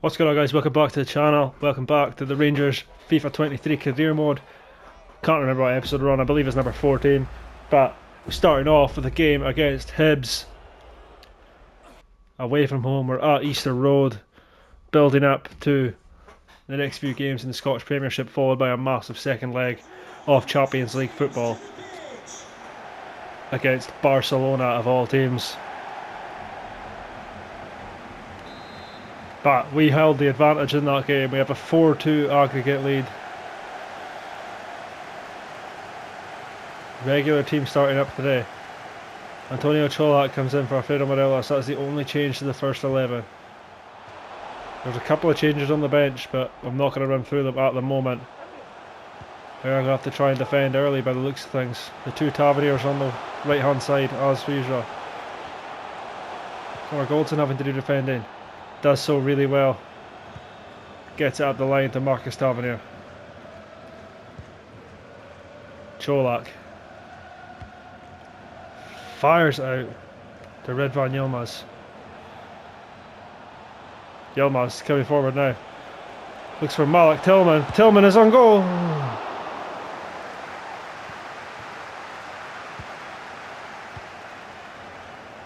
What's going on, guys? Welcome back to the channel. Welcome back to the Rangers FIFA 23 career mode. Can't remember what episode we're on. I believe it's number 14. But we're starting off with a game against Hibs. Away from home. We're at Easter Road, building up to the next few games in the Scottish Premiership, followed by a massive second leg of Champions League football against Barcelona of all teams. But we held the advantage in that game. We have a 4-2 aggregate lead. Regular team starting up today. Antonio Cholak comes in for Alfredo Morelos. That's the only change to the first 11. There's a couple of changes on the bench, but I'm not going to run through them at the moment. We're going to have to try and defend early by the looks of things. The two Taverniers on the right hand side as usual. Connor Goldson having to do defending. Does so really well. Gets it up the line to Marcus Tavernier. Cholak fires out to Redvan Yilmaz. Yilmaz coming forward now. Looks for Malik Tillman. Tillman is on goal.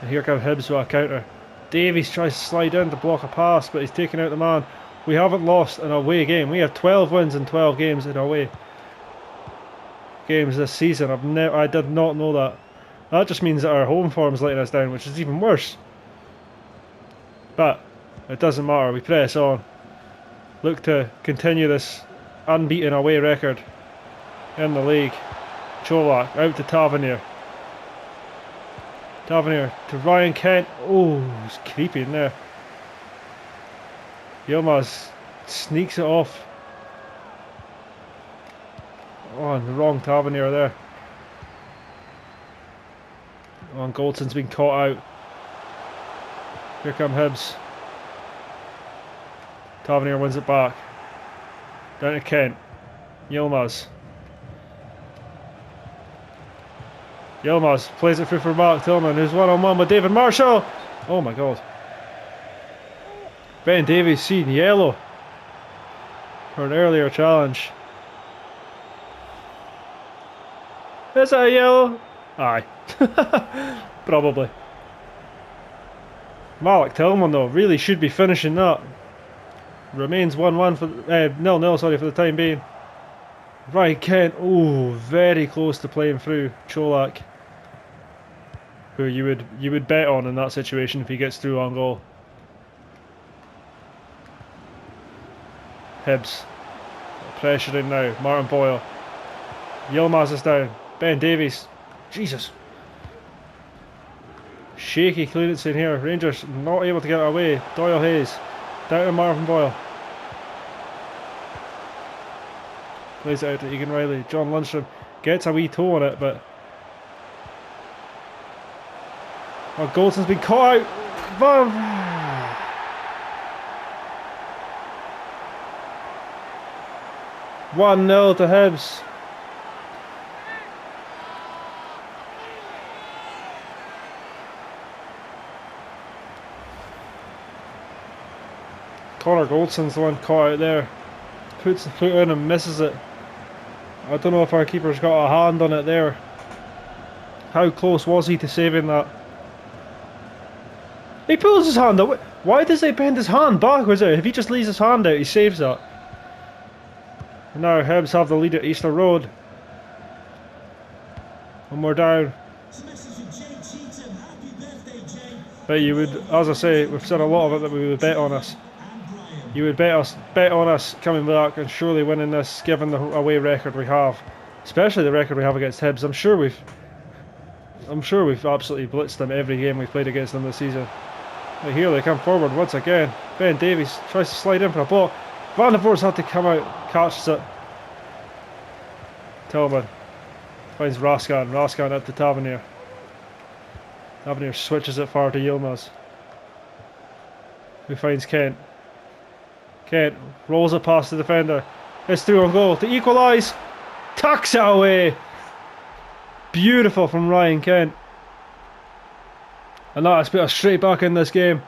And here comes Hibs with a counter. Davies tries to slide in to block a pass, but he's taking out the man. We haven't lost an away game. We have 12 wins in 12 games in away games this season. I did not know that. That just means that our home form's letting us down, which is even worse. But it doesn't matter. We press on. Look to continue this unbeaten away record in the league. Cholak out to Tavernier. Tavernier to Ryan Kent. Oh, he's creepy in there. Yilmaz sneaks it off. Oh, and the wrong Tavernier there. Oh, and Goldson's been caught out. Here come Hibs. Tavernier wins it back. Down to Kent. Yilmaz. Yilmaz plays it through for Mark Tillman, who's one-on-one with David Marshall. Oh my god. Ben Davies seen yellow for an earlier challenge. Is that a yellow? Aye. Probably. Malik Tillman though really should be finishing that. Remains 1-1 for 0-0 sorry for the time being. Ryan Kent, oh, very close to playing through Cholak, who you would bet on in that situation if he gets through on goal. Hibs pressuring now. Martin Boyle. Yilmaz is down. Ben Davies. Jesus. Shaky clearance in here. Rangers not able to get it away. Doyle Hayes. Down to Martin Boyle. Plays it out to Egan Riley. John Lundstrom gets a wee toe on it, but oh, Goldson's been caught out. 1-0 to Hibs. Connor Goldson's the one caught out there. Puts the foot in and misses it. I don't know if our keeper's got a hand on it there. How close was he to saving that? He pulls his hand out. Why does he bend his hand backwards out? If he just leaves his hand out, he saves that. And now Hibs have the lead at Easter Road. And we're down. But you would, as I say, we've said a lot of it that we would bet on us. You would bet on us coming back and surely winning this, given the away record we have, especially the record we have against Hibs. I'm sure we've absolutely blitzed them every game we've played against them this season. But here they come forward once again. Ben Davies tries to slide in for a ball. Van der Voort's had to come out, catches it. Tillman finds Raskan. Raskan up to Tavernier. Tavernier switches it far to Yilmaz, who finds Kent. Kent rolls it past the defender. It's through on goal to equalise. Tucks it away. Beautiful from Ryan Kent. And that has put us straight back in this game.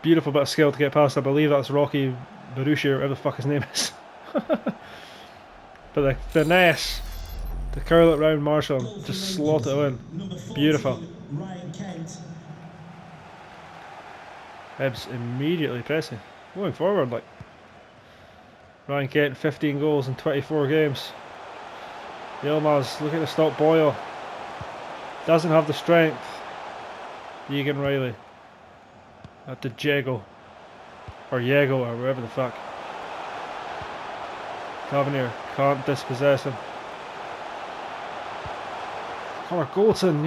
Beautiful bit of skill to get past. I believe that's Rocky Barushi or whatever the fuck his name is. But the finesse to curl it round Marshall, just slot it in. Beautiful. Hibs immediately pressing. Going forward, like. Ryan Kent, 15 goals in 24 games. Yilmaz looking to stop Boyle. Doesn't have the strength. Egan Riley. At the Jago. Or Yago, or wherever the fuck. Tavernier can't dispossess him. Connor Goldson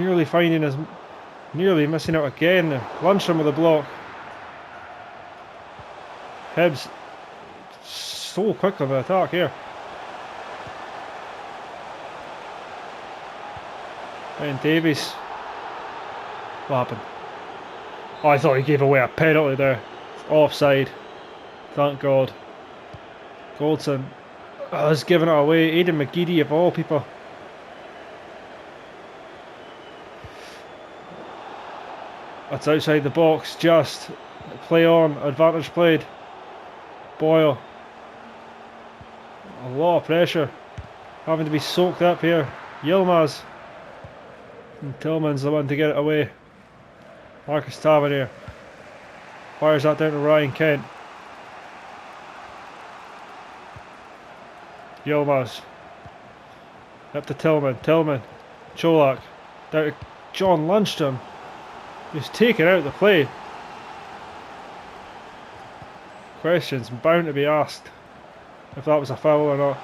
nearly missing out again. Lundstrom with a block. Hibs so quick on the attack here. And Davies. What happened? Oh, I thought he gave away a penalty there. Offside. Thank God. Goldson has given it away. Aidan McGeady of all people. That's outside the box. Just play on. Advantage played. Boyle. A lot of pressure. Having to be soaked up here. Yilmaz. And Tillman's the one to get it away. Marcus Tavernier fires that down to Ryan Kent. Yilmaz. Up to Tillman. Tillman. Cholak. Down to John Lundstrom. Who's taken out the play. Questions bound to be asked if that was a foul or not.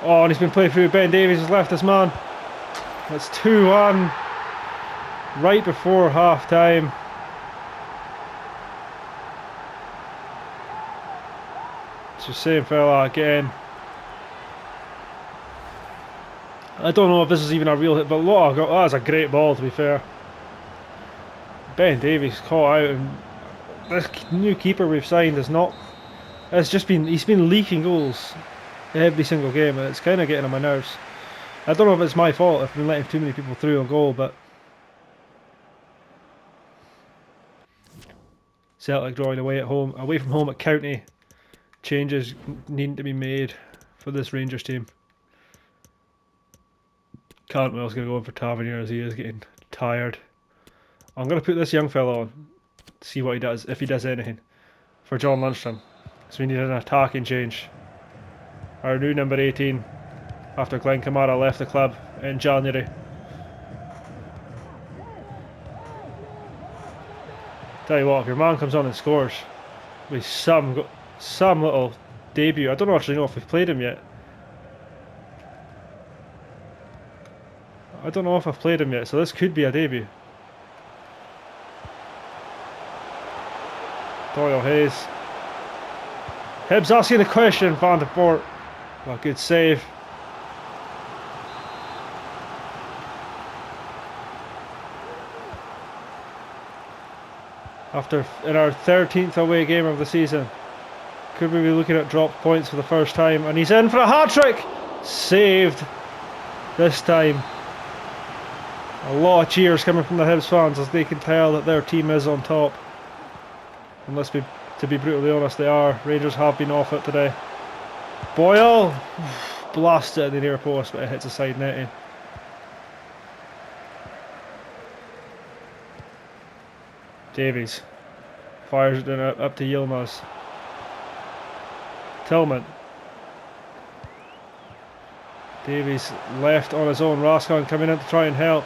Oh, and he's been played through. Ben Davies has left his man. It's 2-1 right before half time. It's the same fella again. I don't know if this is even a real hit, but that was a great ball, to be fair. Ben Davies caught out, and this new keeper we've signed is not. He's been leaking goals every single game, and it's kind of getting on my nerves. I don't know if it's my fault if I've been letting too many people through on goal, but Celtic drawing away from home at County. Changes needing to be made for this Rangers team. Cantwell's going to go in for Tavernier as he is getting tired. I'm going to put this young fella on, see what he does, if he does anything, for John Lundstrom. So we need an attacking change. Our new number 18, after Glenn Kamara left the club in January. Tell you what, if your man comes on and scores with some little debut, I don't actually know if we've played him yet. I don't know if I've played him yet, so this could be a debut. Doyle Hayes. Hibs asking the question, Van der Voort. Well, good save. In our 13th away game of the season, could we be looking at dropped points for the first time? And he's in for a hat-trick! Saved this time. A lot of cheers coming from the Hibs fans as they can tell that their team is on top. And to be brutally honest, they are. Rangers have been off it today. Boyle blasts it at the near post, but it hits the side netting. Davies fires it up to Yilmaz. Tillman. Davies left on his own. Raskin coming in to try and help.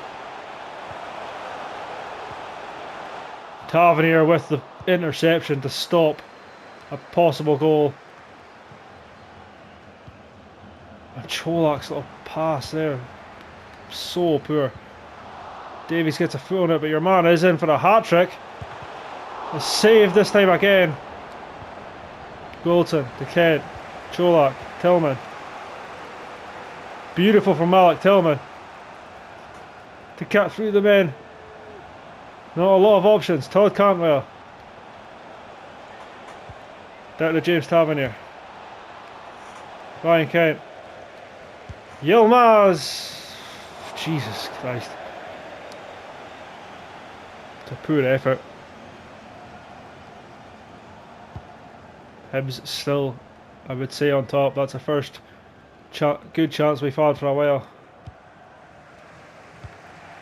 Tavernier with the interception to stop a possible goal. And Cholak's little pass there, so poor. Davies gets a foot on it, but your man is in for a hat-trick. A save this time again. Goldson to Kent, Cholak, Tillman. Beautiful from Malik Tillman to cut through the men. Not a lot of options. Todd Cantwell. Down to James Tavernier. Ryan Kent. Yilmaz. Jesus Christ. It's a poor effort. Hibs still, I would say, on top. That's the first good chance we've had for a while.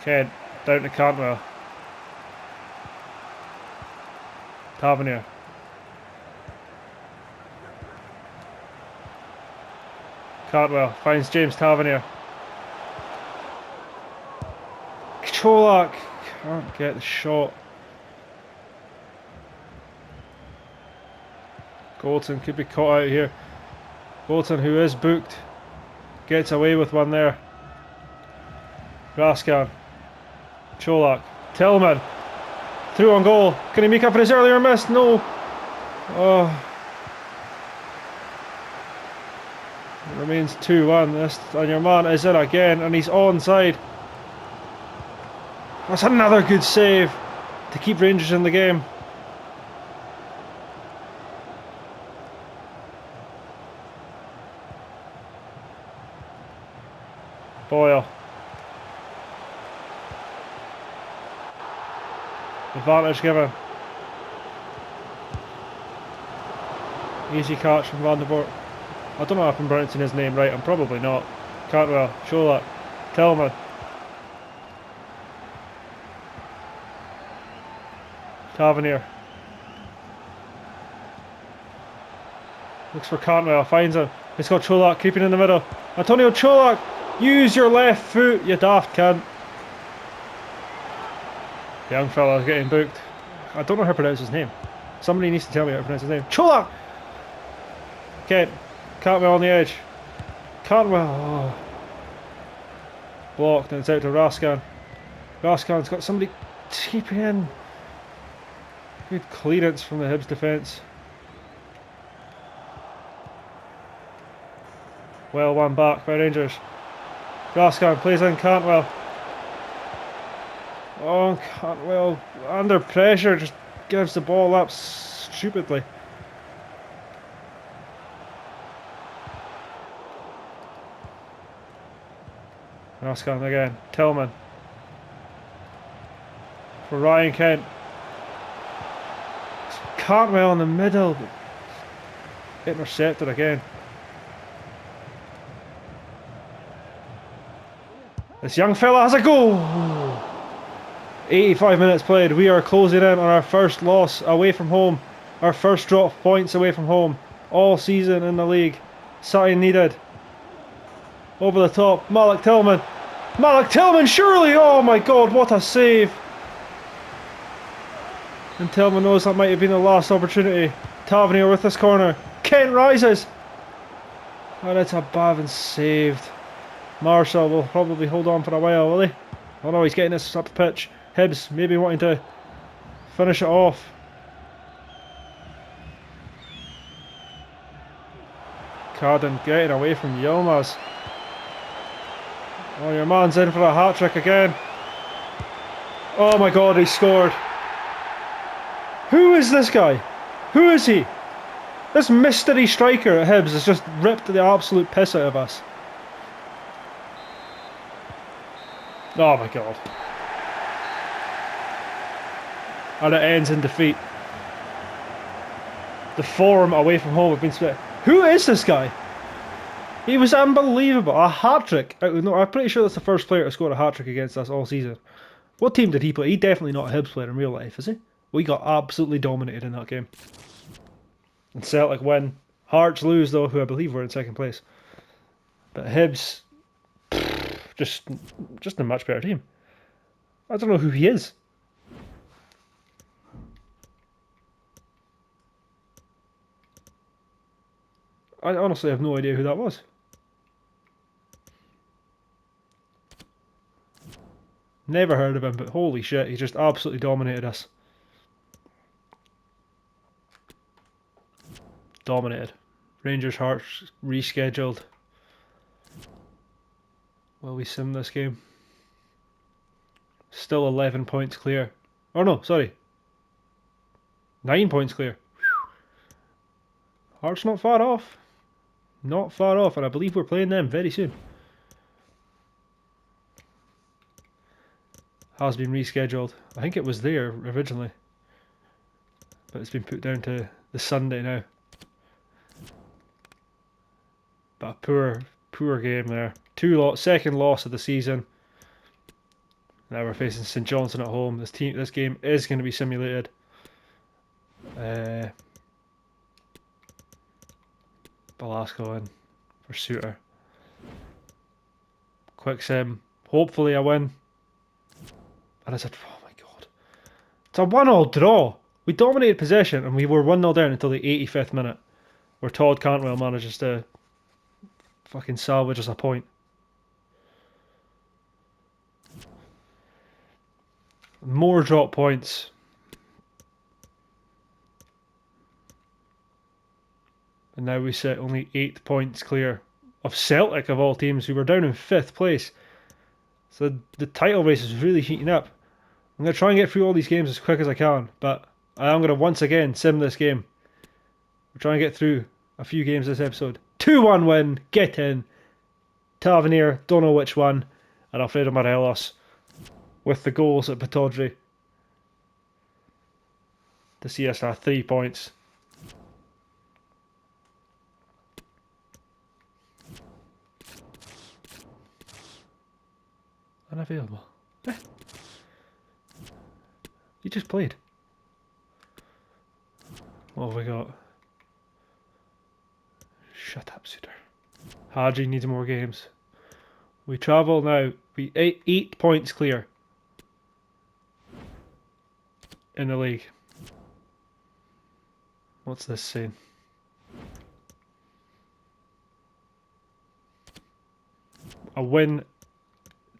Kent, down to Cantwell. Tavernier. Cantwell finds James Tavernier. Cholak can't get the shot. Goldson could be caught out here. Goldson, who is booked, gets away with one there. Raskan. Cholak. Tillman. Through on goal. Can he make up for his earlier miss? No. Oh. It remains 2-1. And your man is in again, and he's onside. That's another good save to keep Rangers in the game. Boyle. Advantage given. Easy catch from Van der Voort. I don't know if I'm pronouncing his name right, I'm probably not. Cantwell, Cholak, Tillman. Tavernier. Looks for Cantwell, finds him. It's got Cholak keeping in the middle. Antonio Cholak, use your left foot, you daft cunt. Young fella's getting booked. I don't know how to pronounce his name. Somebody needs to tell me how to pronounce his name. Cholak! Kent. Cantwell on the edge. Cantwell. Oh. Blocked and it's out to Raskan. Raskan's got somebody keeping in. Good clearance from the Hibs defence. Well won back by Rangers. Raskan plays in Cantwell. Oh, Cantwell under pressure just gives the ball up stupidly. Raskan again. Tillman. For Ryan Kent. Cantwell in the middle. Intercepted again. This young fella has a goal! 85 minutes played. We are closing in on our first loss away from home. Our first drop of points away from home. All season in the league. Something needed. Over the top. Malik Tillman. Malik Tillman, surely! Oh my god, what a save! And Tillman knows that might have been the last opportunity. Tavernier with this corner. Kent rises! And it's a Bavin saved. Marshall will probably hold on for a while, will he? Oh no, he's getting this up the pitch. Hibs maybe wanting to finish it off. Carden getting away from Yilmaz. Oh, your man's in for a hat-trick again. Oh my god, he scored. Who is this guy? Who is he? This mystery striker at Hibs has just ripped the absolute piss out of us. Oh my god. And it ends in defeat. The form away from home have been split. Who is this guy? He was unbelievable. A hat-trick. No, I'm pretty sure that's the first player to score a hat-trick against us all season. What team did he play? He's definitely not a Hibs player in real life, is he? We got absolutely dominated in that game. And Celtic win. Hearts lose though, who I believe were in second place. But Hibs, just a much better team. I don't know who he is. I honestly have no idea who that was. Never heard of him, but holy shit, he just absolutely dominated us. Dominated. Rangers Hearts rescheduled. Will we sim this game? Still 11 points clear. Oh no, sorry. 9 points clear. Hearts not far off. Not far off, and I believe we're playing them very soon. Has been rescheduled. I think it was there originally, but it's been put down to the Sunday now. But a poor game there. Second loss of the season. Now we're facing St Johnstone at home. This game is going to be simulated. Velasco in for Suter. Quick sim. Hopefully I win. And I said, oh my god. It's a 1-1 draw. We dominated possession and we were 1-0 down until the 85th minute. Where Todd Cantwell manages to fucking salvage us a point. More drop points. And now we sit only 8 points clear of Celtic of all teams, who were down in 5th place. So the title race is really heating up. I'm going to try and get through all these games as quick as I can, but I am going to once again sim this game. We're trying to get through a few games this episode. 2-1 win, get in. Tavernier, don't know which one, and Alfredo Morelos with the goals at Pataudry to see us at 3 points. Unavailable. You just played. What have we got? Shut up, Suter. Haji needs more games. We travel now. We 8 points clear in the league. What's this saying? A win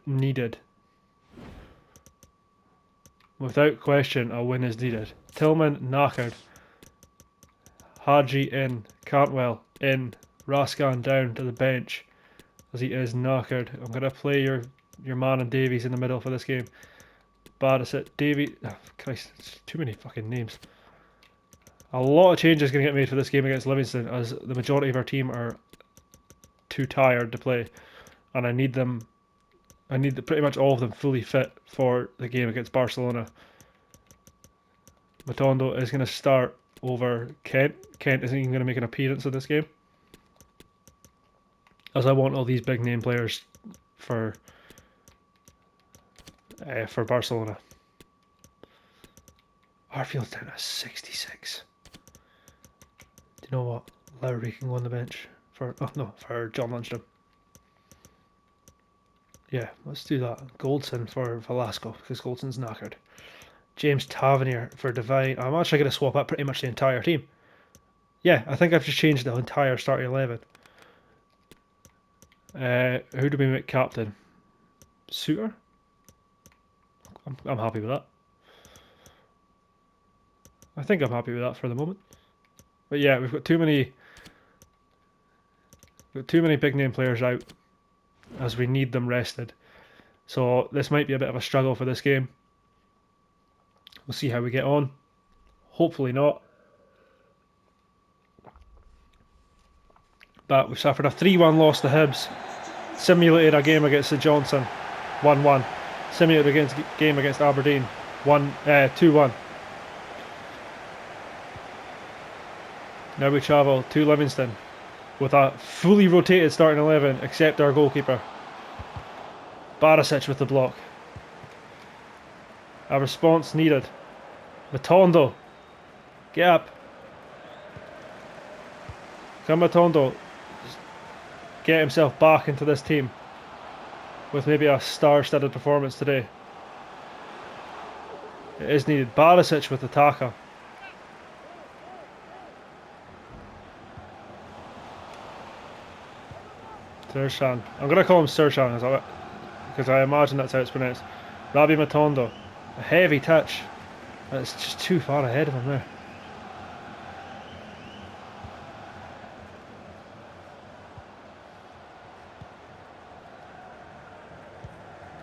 needed. Without question, a win is needed. Tillman knackered. Haji in. Cantwell in. Raskan down to the bench as he is knackered. I'm going to play your man and Davies in the middle for this game. Barisic, Davies. Oh, Christ, it's too many fucking names. A lot of changes going to get made for this game against Livingston, as the majority of our team are too tired to play, and I need pretty much all of them fully fit for the game against Barcelona. Matondo is going to start over Kent. Kent isn't even going to make an appearance in this game, as I want all these big name players for Barcelona. Arfield's down to 66. Do you know what? Lowry can go on the bench for John Lundstrom. Yeah, let's do that. Goldson for Velasco, because Goldson's knackered. James Tavernier for Divine. I'm actually going to swap out pretty much the entire team. Yeah, I think I've just changed the entire starting 11. Who do we make captain? Suter? I'm happy with that. I think I'm happy with that for the moment. But yeah, we've got too many big name players out, as we need them rested. So this might be a bit of a struggle for this game. We'll see how we get on. Hopefully not. But we've suffered a 3-1 loss to Hibs. Simulated a game against St Johnstone, 1-1. Simulated a game against Aberdeen, 2-1. Now we travel to Livingston with a fully rotated starting 11, except our goalkeeper. Barisic with the block. A response needed. Matondo, get up. Can Matondo get himself back into this team with maybe a star-studded performance today? It is needed. Barisic with the tackle. Sershan. I'm going to call him Sershan because I imagine that's how it's pronounced. Rabbi Matondo. A heavy touch. It's just too far ahead of him there.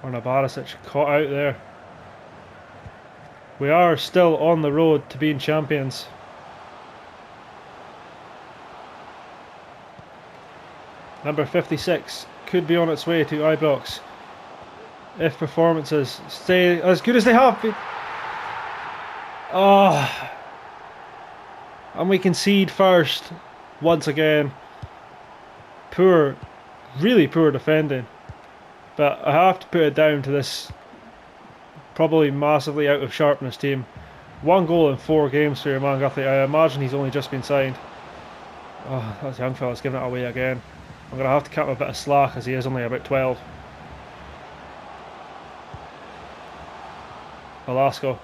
Orna Barisic caught out there. We are still on the road to being champions. Number 56 could be on its way to Ibrox if performances stay as good as they have been. Oh, and we concede first once again. poor, really poor defending. But I have to put it down to this probably massively out of sharpness team. 1 goal in 4 games for your man Guthrie. I imagine he's only just been signed. Oh, that young fella's giving it away again. I'm going to have to cut him a bit of slack as he is only about 12. Velasco.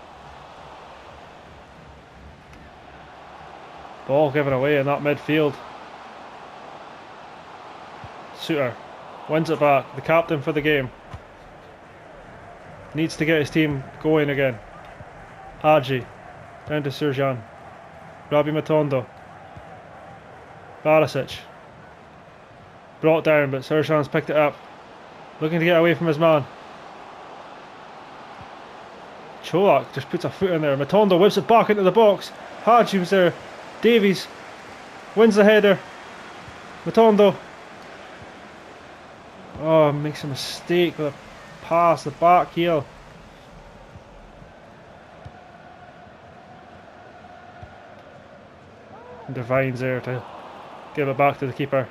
Ball given away in that midfield. Suter wins it back. The captain for the game. Needs to get his team going again. Hadji. Down to Surjan. Robbie Matondo. Barisic. Brought down, but Surjan's picked it up. Looking to get away from his man. Cholak just puts a foot in there. Matondo whips it back into the box. Hadji was there. Davies wins the header. Matondo. Oh, makes a mistake with a pass, the back heel. Devine's there to give it back to the keeper.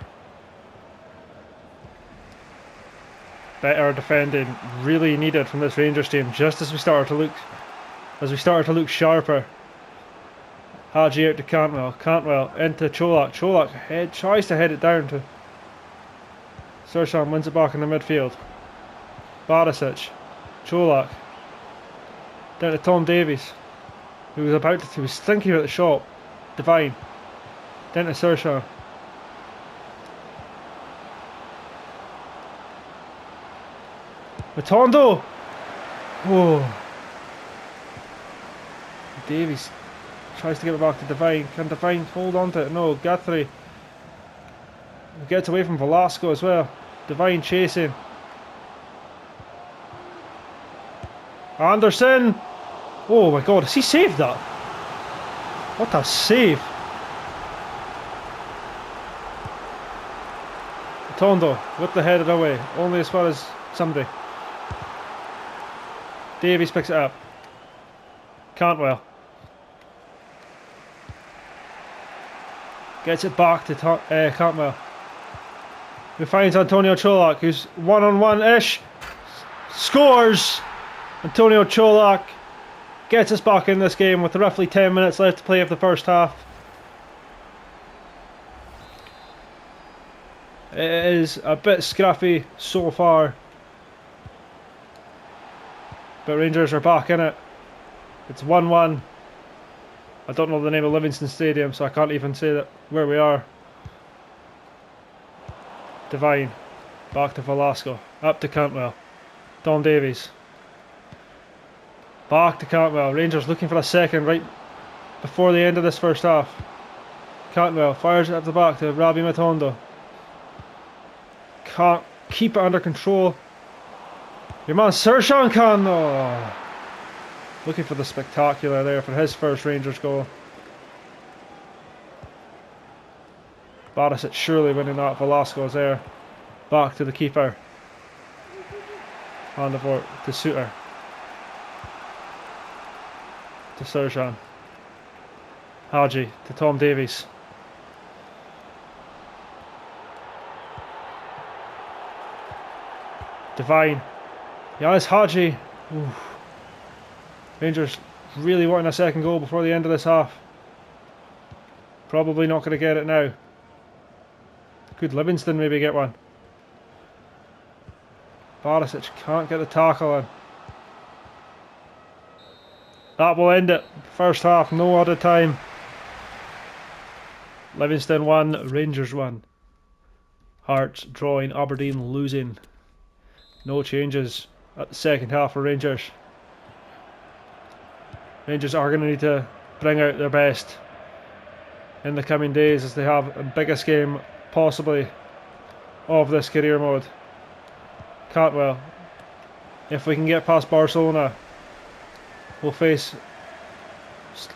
Better defending really needed from this Rangers team just as we started to look sharper. Hadji out to Cantwell. Cantwell into Cholak. Cholak tries to head it down to Surjan, wins it back in the midfield. Barisic. Cholak. Down to Tom Davies, who was thinking about the shot. Divine. Down to Surjan. Matondo! Oh. Davies tries to get it back to Divine. Can Divine hold on to it? No, Guthrie gets away from Velasco as well. Divine chasing. Anderson! Oh my god, has he saved that? What a save! Matondo with the header away, only as far as somebody. Davies picks it up. Cantwell. Gets it back to Cantwell. Who finds Antonio Cholak, who's one-on-one-ish. Scores! Antonio Cholak gets us back in this game with roughly 10 minutes left to play of the first half. It is a bit scrappy so far, but Rangers are back in it. It's 1-1. I don't know the name of Livingston Stadium, so I can't even say that where we are. Divine. Back to Velasco. Up to Cantwell. Don Davies. Back to Cantwell. Rangers looking for a second right before the end of this first half. Cantwell fires it up the back to Robbie Matondo. Can't keep it under control. Your man Surjan can. Oh. Looking for the spectacular there for his first Rangers goal. Barisic surely winning that. Velasco's there. Back to the keeper. Hand over to Suter. To Surjan. Hadji to Tom Davies. Divine. Yeah, it's Hadji. Oof. Rangers really wanting a second goal before the end of this half. Probably not going to get it now. Could Livingston maybe get one? Barisic can't get the tackle in. That will end it. First half, no other time. Livingston 1, Rangers 1. Hearts drawing, Aberdeen losing. No changes at the second half for Rangers. Rangers are going to need to bring out their best in the coming days as they have the biggest game possibly of this career mode. Cantwell. If we can get past Barcelona, we'll face,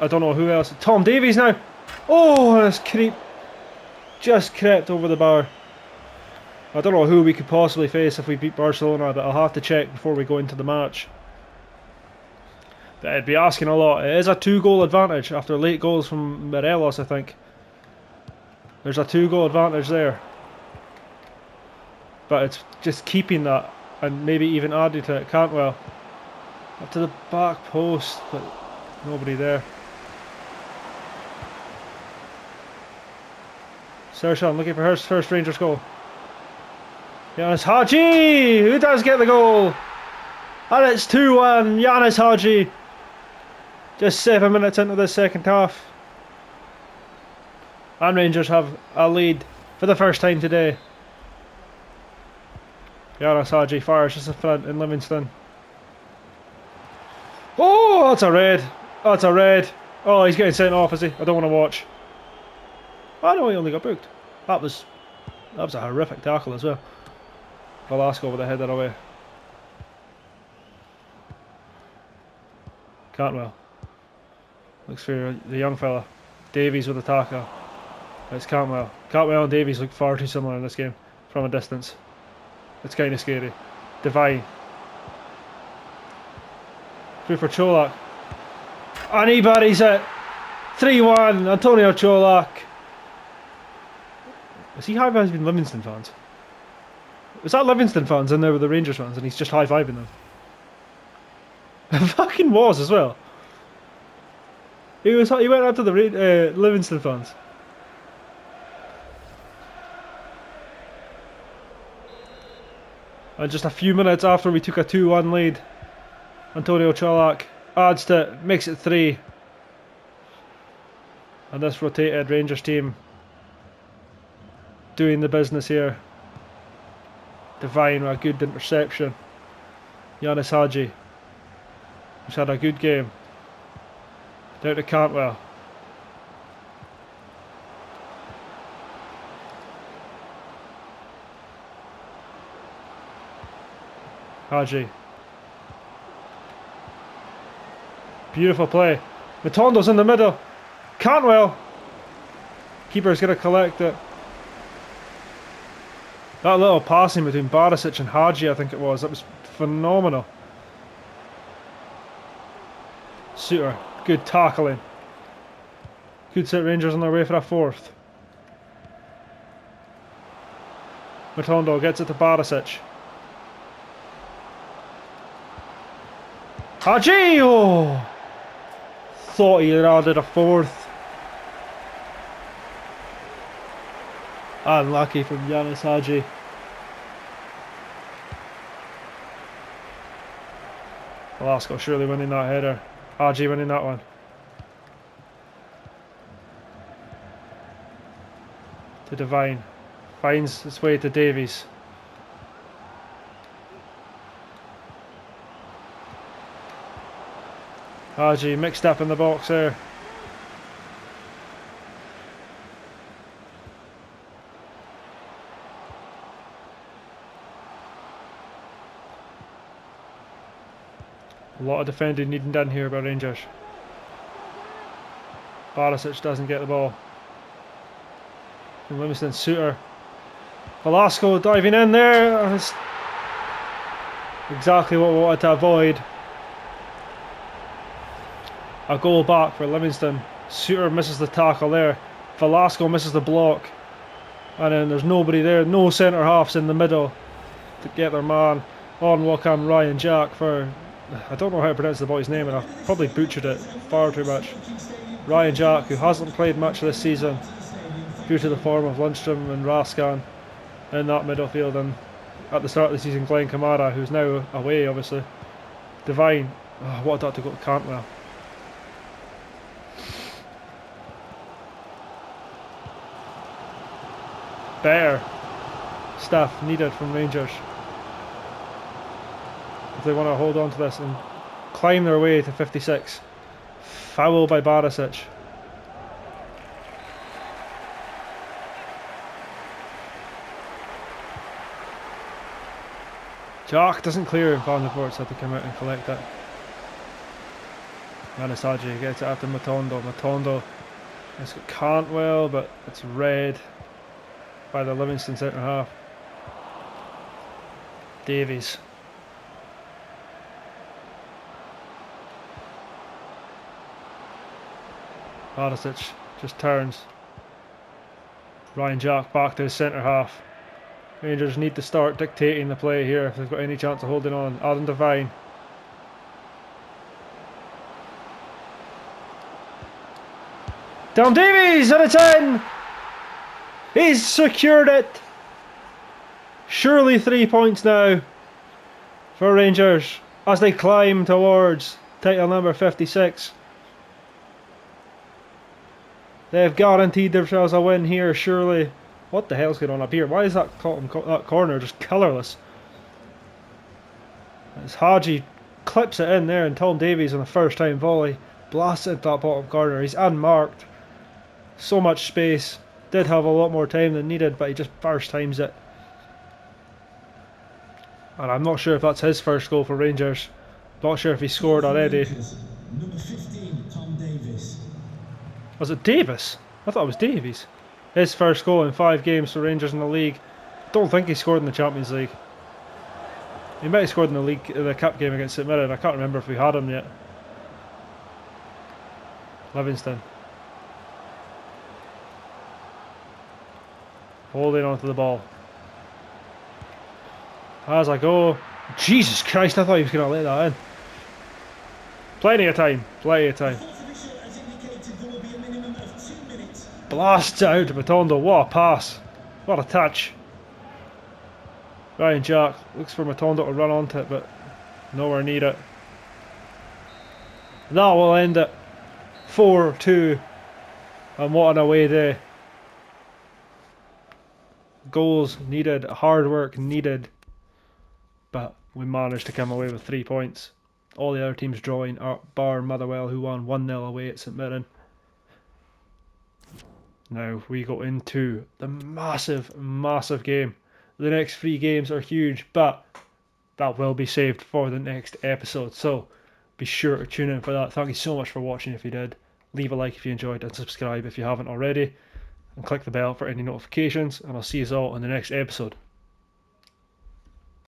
I don't know who else. Tom Davies now. Oh, this creep just crept over the bar. I don't know who we could possibly face if we beat Barcelona, but I'll have to check before we go into the match. But I'd be asking a lot. It is a 2-goal advantage after late goals from Morelos, I think. There's a 2-goal advantage there. but it's just keeping that and maybe even adding to it. Cantwell up to the back post, but nobody there. Sershan looking for her first Rangers goal. Yanis Hadji, who does get the goal, and it's 2-1. Yanis Hadji, just 7 minutes into the second half, and Rangers have a lead for the first time today. Yanis Hadji fires just in front in Livingston. Oh, that's a red. That's a red. Oh, he's getting sent off, is he? I don't want to watch. Oh no, he only got booked. That was a horrific tackle as well. Velasco with the header away. Cantwell looks for the young fella. Davies with the tackle. It's Cantwell. Cantwell and Davies look far too similar in this game from a distance. It's kind of scary. Devine. Through for Cholak. And he buries it. 3-1. Antonio Cholak. Is he high-fiving Livingston fans? Was that Livingston fans in there with the Rangers fans and he's just high-fiving them? It fucking was as well. He went up to the Livingston fans. And just a few minutes after we took a 2-1 lead, Antonio Cholak adds to it, makes it 3. And this rotated Rangers team doing the business here. Devine with a good interception. Yanis Hadji, who's had a good game. Down to Cantwell. Hadji. Beautiful play. Matondo's in the middle. Cantwell. Keeper's going to collect it. That little passing between Barisic and Hadji, I think it was, that was phenomenal. Suter, good tackling. Could set Rangers on their way for a 4th. Matondo gets it to Barisic. Hadji! Oh! Thought he had added a 4th. Unlucky from Yanis Hadji. Velasco surely winning that header. Hadji winning that one. To Devine. Finds its way to Davies. Hadji mixed up in the box there. A lot of defending needing done here by Rangers. Barisic doesn't get the ball. And Livingston Suter. Velasco diving in there. That's exactly what we wanted to avoid. A goal back for Livingston. Suter misses the tackle there. Velasco misses the block. And then there's nobody there. No centre halves in the middle to get their man on. Will come Ryan Jack for... I don't know how to pronounce the boy's name and I've probably butchered it far too much. Ryan Jack, who hasn't played much this season due to the form of Lundstrom and Raskan in that midfield, and at the start of the season Glenn Kamara, who's now away obviously. Devine, oh, what a dot to go to Cantwell. Better stuff needed from Rangers if they want to hold on to this and climb their way to 56. Foul by Barisic. Jack doesn't clear and Van der Voort's had to come out and collect it. Yanis Hadji gets it after Matondo. Matondo, it's got Cantwell, but it's red by the Livingston centre half. Davies. Barisic just turns. Ryan Jack back to his centre half. Rangers need to start dictating the play here if they've got any chance of holding on. Adam Devine. Tom Davies, and it's in! He's secured it! Surely 3 points now for Rangers as they climb towards title number 56. They've guaranteed themselves a win here, surely. What the hell's going on up here? Why is that corner just colourless? As Haji clips it in there, and Tom Davies on the first time volley blasts into that bottom corner. He's unmarked. So much space. Did have a lot more time than needed, but he just first times it. And I'm not sure if that's his first goal for Rangers. Not sure if he scored already. Number 15, Tom Davies. Was it Davis? I thought it was Davies. His first goal in 5 games for Rangers in the league. Don't think he scored in the Champions League. He might have scored in the cup game against St Mirren. I can't remember if we had him yet. Livingston. Holding onto the ball. As I go. Jesus Christ, I thought he was going to let that in. Plenty of time. Plenty of time. Blasts it out to Matondo. What a pass. What a touch. Ryan Jack looks for Matondo to run onto it, but nowhere near it. That will end it. 4-2. And what an away day. Goals needed, hard work needed, but we managed to come away with 3 points. All the other teams drawing, bar Motherwell, who won 1-0 away at St Mirren. Now we go into the massive, massive game. The next 3 games are huge, but that will be saved for the next episode. So be sure to tune in for that. Thank you so much for watching if you did. Leave a like if you enjoyed and subscribe if you haven't already. And click the bell for any notifications. And I'll see you all in the next episode.